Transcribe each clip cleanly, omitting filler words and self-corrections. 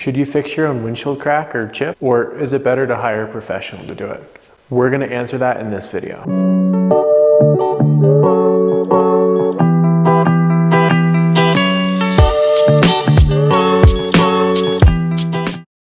Should you fix your own windshield crack or chip, or is it better to hire a professional to do it? We're gonna answer that in this video.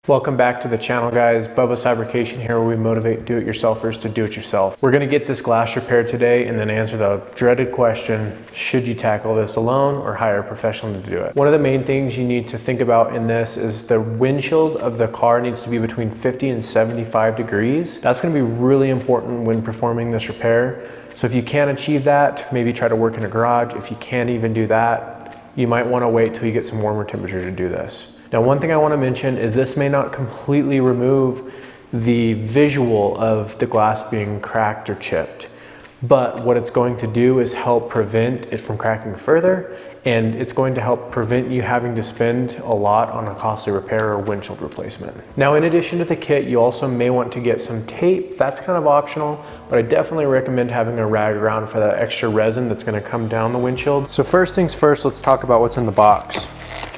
Welcome back to the channel, guys. Bubbas Fabrication here, where we motivate do-it-yourselfers to do it yourself. We're gonna get this glass repaired today and then answer the dreaded question, should you tackle this alone or hire a professional to do it? One of the main things you need to think about in this is the windshield of the car needs to be between 50 and 75 degrees. That's gonna be really important when performing this repair. So if you can't achieve that, maybe try to work in a garage. If you can't even do that, you might wanna wait till you get some warmer temperature to do this. Now, one thing I want to mention is this may not completely remove the visual of the glass being cracked or chipped, but what it's going to do is help prevent it from cracking further, and it's going to help prevent you having to spend a lot on a costly repair or windshield replacement. Now, in addition to the kit, you also may want to get some tape. That's kind of optional, but I definitely recommend having a rag around for that extra resin that's going to come down the windshield. So first things first, let's talk about what's in the box.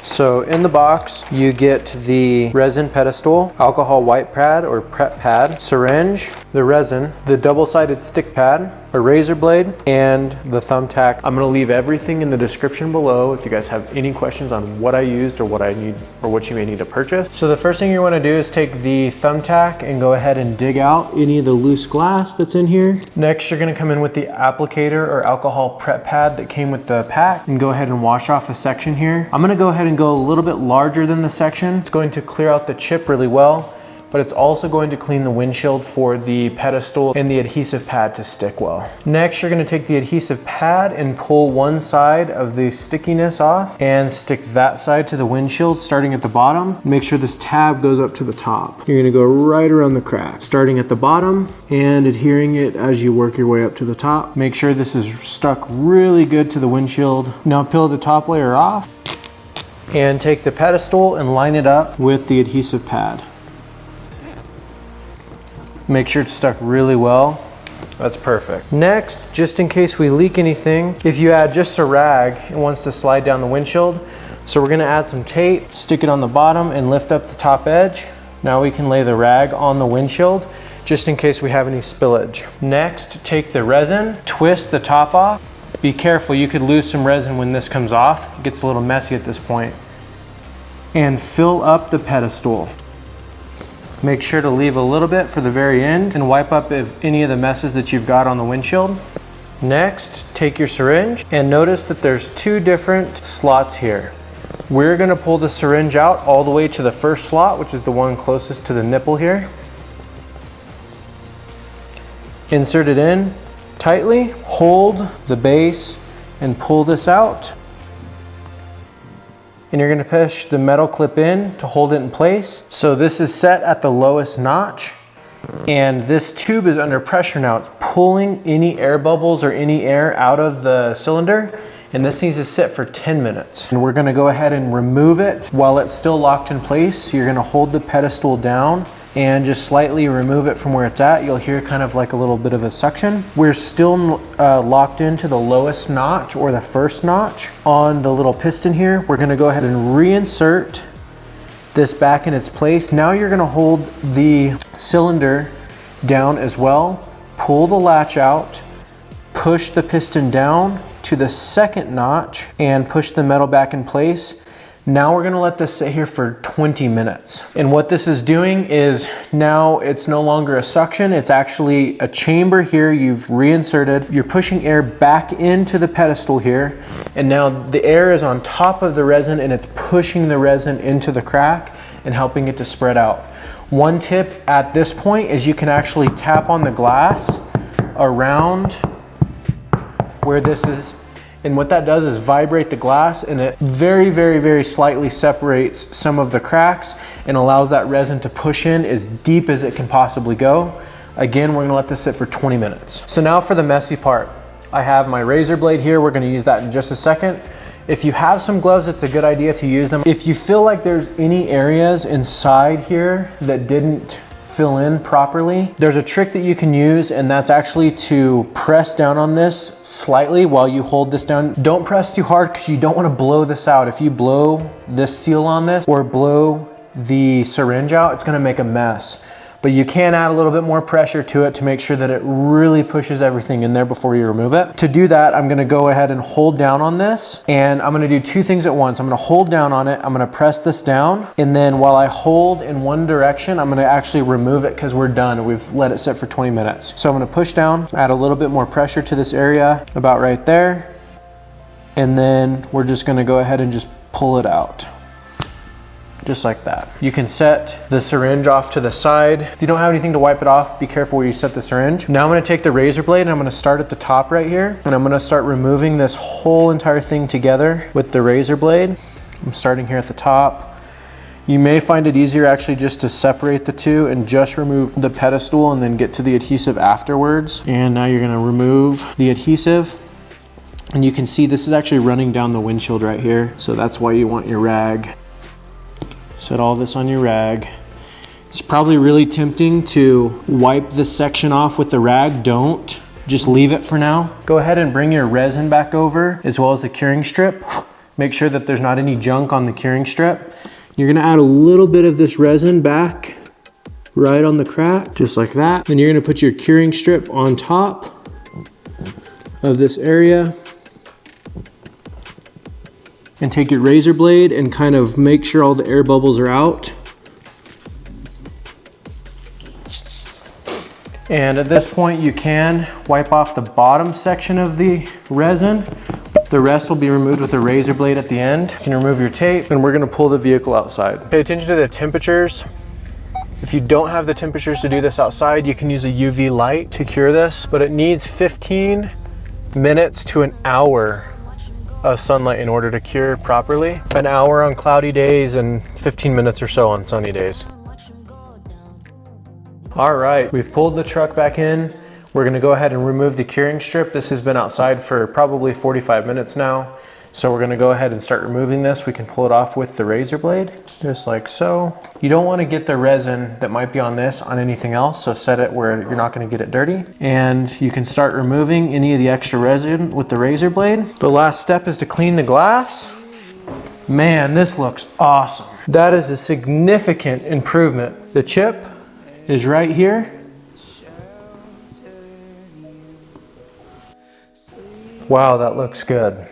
So in the box, you get the resin pedestal, alcohol wipe pad or prep pad, syringe, the resin, the double-sided stick pad, a razor blade, and the thumbtack. I'm gonna leave everything in the description below if you guys have any questions on what I used or what I need or what you may need to purchase. So the first thing you wanna do is take the thumbtack and go ahead and dig out any of the loose glass that's in here. Next, you're gonna come in with the applicator or alcohol prep pad that came with the pack and go ahead and wash off a section here. I'm gonna go ahead and go a little bit larger than the section. It's going to clear out the chip really well, but it's also going to clean the windshield for the pedestal and the adhesive pad to stick well. Next, you're gonna take the adhesive pad and pull one side of the stickiness off and stick that side to the windshield, starting at the bottom. Make sure this tab goes up to the top. You're gonna go right around the crack, starting at the bottom and adhering it as you work your way up to the top. Make sure this is stuck really good to the windshield. Now peel the top layer off and take the pedestal and line it up with the adhesive pad. Make sure it's stuck really well. That's perfect. Next, just in case we leak anything, if you add just a rag, it wants to slide down the windshield. So we're gonna add some tape, stick it on the bottom and lift up the top edge. Now we can lay the rag on the windshield just in case we have any spillage. Next, take the resin, twist the top off. Be careful, you could lose some resin when this comes off. It gets a little messy at this point. And fill up the pedestal. Make sure to leave a little bit for the very end and wipe up any of the messes that you've got on the windshield. Next, take your syringe and notice that there's two different slots here. We're gonna pull the syringe out all the way to the first slot, which is the one closest to the nipple here. Insert it in tightly, hold the base and pull this out. And you're gonna push the metal clip in to hold it in place. So this is set at the lowest notch, and this tube is under pressure now. It's pulling any air bubbles or any air out of the cylinder, and this needs to sit for 10 minutes. And we're gonna go ahead and remove it while it's still locked in place. So you're gonna hold the pedestal down and just slightly remove it from where it's at. You'll hear kind of like a little bit of a suction. We're still locked into the lowest notch or the first notch on the little piston here. We're gonna go ahead and reinsert this back in its place. Now you're gonna hold the cylinder down as well, pull the latch out, push the piston down to the second notch and push the metal back in place. Now we're gonna let this sit here for 20 minutes. And what this is doing is now it's no longer a suction, it's actually a chamber here you've reinserted. You're pushing air back into the pedestal here, and now the air is on top of the resin and it's pushing the resin into the crack and helping it to spread out. One tip at this point is you can actually tap on the glass around where this is. And what that does is vibrate the glass, and it very, very, very slightly separates some of the cracks and allows that resin to push in as deep as it can possibly go. Again, we're gonna let this sit for 20 minutes. So now for the messy part. I have my razor blade here. We're gonna use that in just a second. If you have some gloves, it's a good idea to use them. If you feel like there's any areas inside here that didn't fill in properly, there's a trick that you can use, and that's actually to press down on this slightly while you hold this down. Don't press too hard because you don't want to blow this out. If you blow this seal on this or blow the syringe out, it's gonna make a mess. But you can add a little bit more pressure to it to make sure that it really pushes everything in there before you remove it. To do that, I'm gonna go ahead and hold down on this, and I'm gonna do two things at once. I'm gonna hold down on it, I'm gonna press this down, and then while I hold in one direction, I'm gonna actually remove it because we're done. We've let it sit for 20 minutes. So I'm gonna push down, add a little bit more pressure to this area, about right there, and then we're just gonna go ahead and just pull it out. Just like that. You can set the syringe off to the side. If you don't have anything to wipe it off, be careful where you set the syringe. Now I'm gonna take the razor blade and I'm gonna start at the top right here, and I'm gonna start removing this whole entire thing together with the razor blade. I'm starting here at the top. You may find it easier actually just to separate the two and just remove the pedestal and then get to the adhesive afterwards. And now you're gonna remove the adhesive. And you can see this is actually running down the windshield right here. So that's why you want your rag. Set all this on your rag. It's probably really tempting to wipe this section off with the rag. Don't, just leave it for now. Go ahead and bring your resin back over as well as the curing strip. Make sure that there's not any junk on the curing strip. You're gonna add a little bit of this resin back right on the crack, just like that. Then you're gonna put your curing strip on top of this area. And take your razor blade and kind of make sure all the air bubbles are out. And at this point you can wipe off the bottom section of the resin. The rest will be removed with a razor blade at the end. You can remove your tape, and we're gonna pull the vehicle outside. Pay attention to the temperatures. If you don't have the temperatures to do this outside, you can use a UV light to cure this, but it needs 15 minutes to an hour of sunlight in order to cure properly. An hour on cloudy days and 15 minutes or so on sunny days. All right, we've pulled the truck back in. We're gonna go ahead and remove the curing strip. This has been outside for probably 45 minutes now. So we're gonna go ahead and start removing this. We can pull it off with the razor blade, just like so. You don't wanna get the resin that might be on this on anything else, so set it where you're not gonna get it dirty. And you can start removing any of the extra resin with the razor blade. The last step is to clean the glass. Man, this looks awesome. That is a significant improvement. The chip is right here. Wow, that looks good.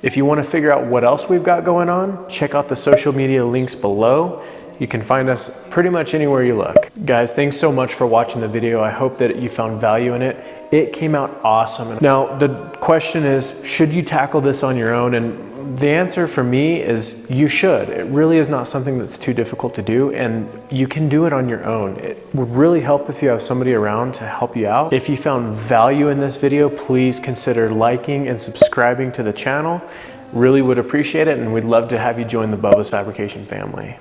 If you want to figure out what else we've got going on, check out the social media links below. You can find us pretty much anywhere you look. Guys, thanks so much for watching the video. I hope that you found value in it. It came out awesome. Now, the question is, should you tackle this on your own? And the answer for me is you should. It really is not something that's too difficult to do, and you can do it on your own. It would really help if you have somebody around to help you out. If you found value in this video, please consider liking and subscribing to the channel. Really would appreciate it, and we'd love to have you join the Bubbas Fabrication family.